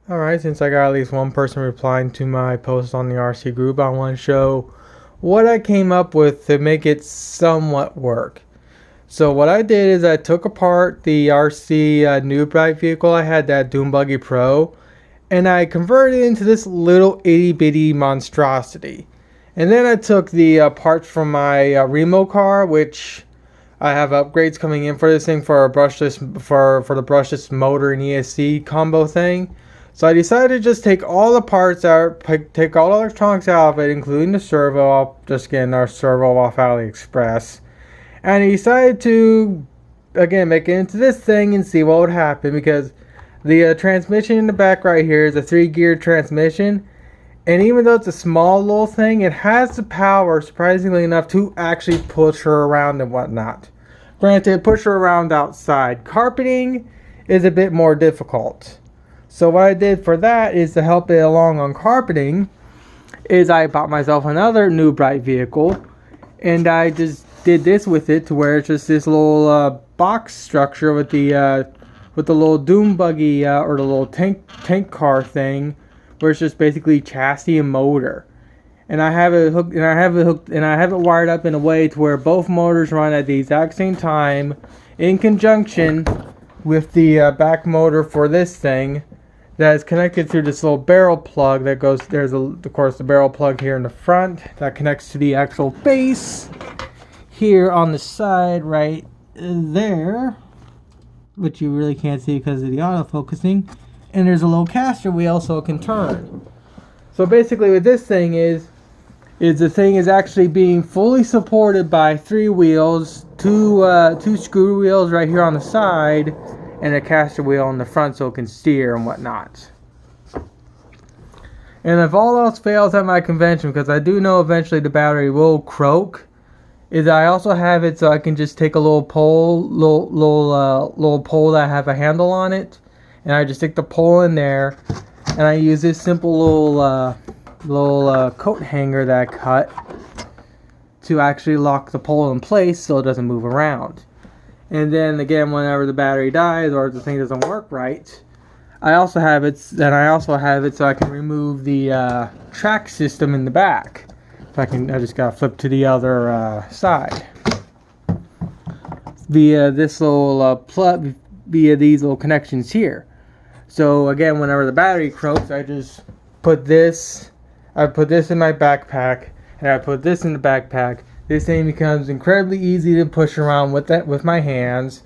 Alright, since I got at least one person replying to my post on the RC group, I want to show what I came up with to make it somewhat work. So what I did is I took apart the RC new bright vehicle I had, that Doom Buggy Pro, and I converted it into this little itty bitty monstrosity. And then I took the parts from my Remo car, which I have upgrades coming in for this thing for a brushless for the brushless motor and ESC combo thing. So I decided to just take all the parts out, take all the electronics out of it, including the servo. I'll just get our servo off AliExpress. And I decided to, again, make it into this thing and see what would happen, because the transmission in the back right here is a 3-gear transmission. And even though it's a small little thing, it has the power, surprisingly enough, to actually push her around and whatnot. Granted, push her around outside. Carpeting is a bit more difficult. So what I did for that is to help it along on carpeting is I bought myself another new bright vehicle, and I just did this with it to where it's just this little box structure with the little Doom Buggy or the little tank car thing, where it's just basically chassis and motor. And I have it hooked, and I have it wired up in a way to where both motors run at the exact same time, in conjunction with the back motor for this thing, that is connected through this little barrel plug that goes. There's of course the barrel plug here in the front that connects to the actual base here on the side right there, which you really can't see because of the autofocusing. And there's a little caster wheel so it can turn. So basically what this thing is the thing is actually being fully supported by 3 wheels, two screw wheels right here on the side, and a caster wheel in the front so it can steer and whatnot. And if all else fails at my convention, because I do know eventually the battery will croak, is I also have it so I can just take a little pole, little pole that have a handle on it, and I just stick the pole in there, and I use this simple little coat hanger that I cut to actually lock the pole in place so it doesn't move around. And then again, whenever the battery dies or the thing doesn't work right, I also have it so I can remove the track system in the back. I just gotta flip to the other side via this little plug, via these little connections here. So again, whenever the battery croaks, I just put this. I put this in my backpack, and I put this in the backpack. This thing becomes incredibly easy to push around with my hands.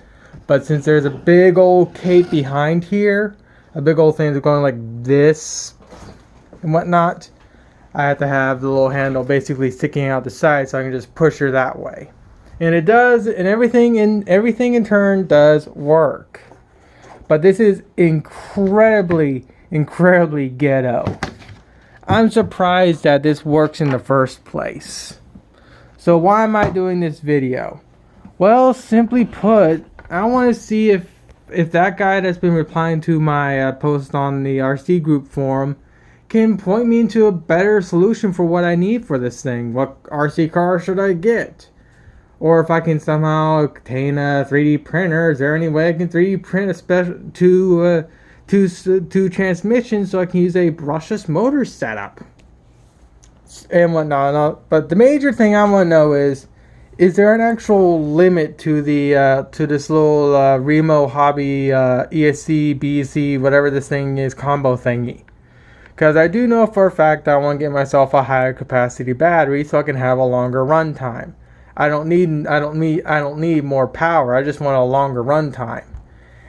But since there's a big old cape behind here, a big old thing that's going like this and whatnot, I have to have the little handle basically sticking out the side so I can just push her that way. And it does, and everything in turn does work. But this is incredibly ghetto. I'm surprised that this works in the first place. So why am I doing this video? Well, simply put, I want to see if that guy that's been replying to my post on the RC group forum can point me into a better solution for what I need for this thing. What RC car should I get? Or if I can somehow obtain a 3D printer, is there any way I can 3D print a special two transmissions so I can use a brushless motor setup and whatnot? But the major thing I want to know is there an actual limit to the to this little Remo hobby ESC, BEC, whatever this thing is, combo thingy? Because I do know for a fact I want to get myself a higher capacity battery so I can have a longer run time. I don't need more power. I just want a longer run time.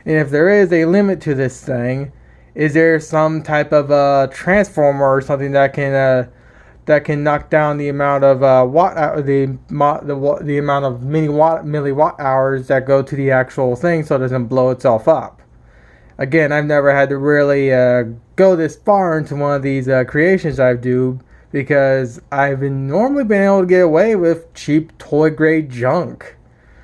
And if there is a limit to this thing, is there some type of a transformer or something that can knock down the amount of the amount of milliwatt hours that go to the actual thing so it doesn't blow itself up? Again, I've never had to really go this far into one of these creations I do, because I've normally been able to get away with cheap toy grade junk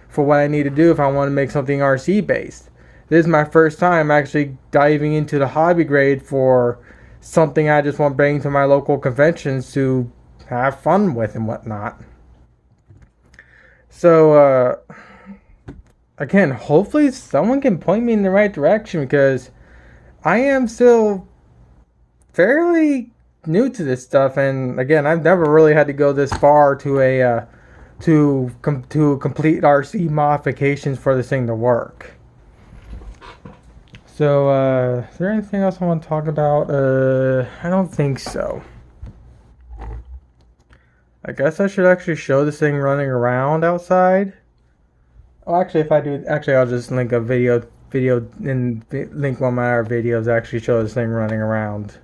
for what I need to do if I want to make something RC based. This is my first time actually diving into the hobby grade for something I just want to bring to my local conventions to have fun with and whatnot. So, again, hopefully someone can point me in the right direction, because I am still fairly new to this stuff, and again, I've never really had to go this far to to complete RC modifications for this thing to work. So, is there anything else I want to talk about? I don't think so. I guess I should actually show this thing running around outside. Oh, actually, if I do, actually, I'll just link a video and link one of my other videos that actually show this thing running around.